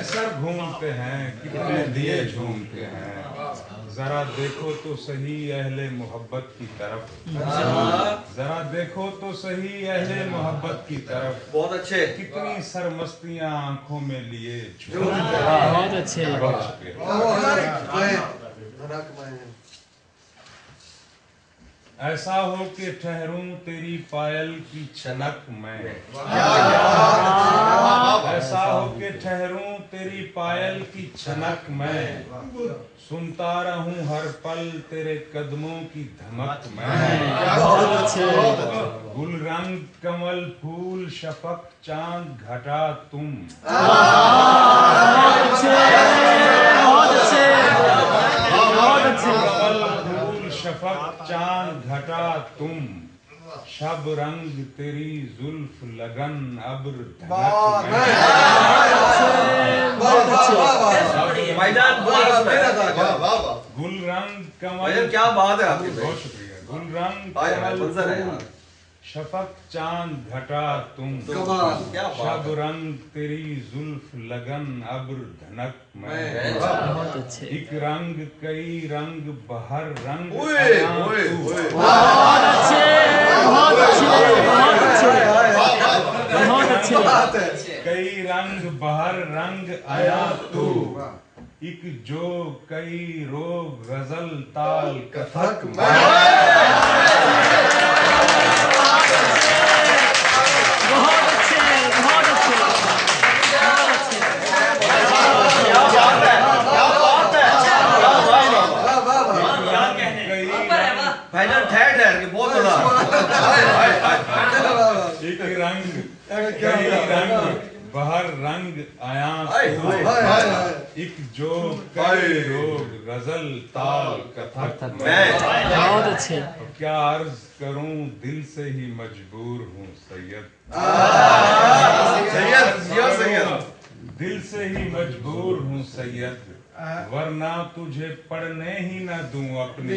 कितने सर घूमते हैं, कितने दिए झूमते हैं, जरा देखो तो सही अहले मोहब्बत की तरफ, जरा देखो तो सही अहले मोहब्बत की तरफ। बहुत अच्छे। कितनी सरमस्तियां आंखों में लिए बहुत अच्छे। ऐसा हो कि ठहरूं तेरी पायल की छनक में, ऐसा हो कि ठहरूं तेरी पायल की छनक में, सुनता रहूं हर पल तेरे कदमों की धमक में। गुल रंग कमल फूल शफक चांद घटा तुम, कमल फूल शफक चांद घटा तुम, शब रंग तेरी जुल्फ लगन अब्र धनक में। गुल रंग कमल, क्या बात है आपकी। बहुत शुक्रिया। गुल रंग कमल फूल शफक चांद घटा तुम, शब रंग तेरी जुल्फ लगन अब्र धनक में। बहुत अच्छे। एक रंग कई रंग बहर रंग बहुत अच्छे, बहुत अच्छे, बहुत अच्छे। कई रंग बहर रंग आया तू, एक जो कई रोग गजल ताल कथक में। बहुत अच्छे, बहुत अच्छे, भाईजान ठहर ठहर के बहुत बड़ा। एक रंग कई रंग बहर रंग आया तू, एक जो कई रोग गजल ताल कथक में। बहुत अच्छे। क्या अर्ज करूं दिल से ही मजबूर हूँ सैयद, दिल से ही मजबूर हूँ सैयद, वरना तुझे पढ़ने ही न दूं अपनी।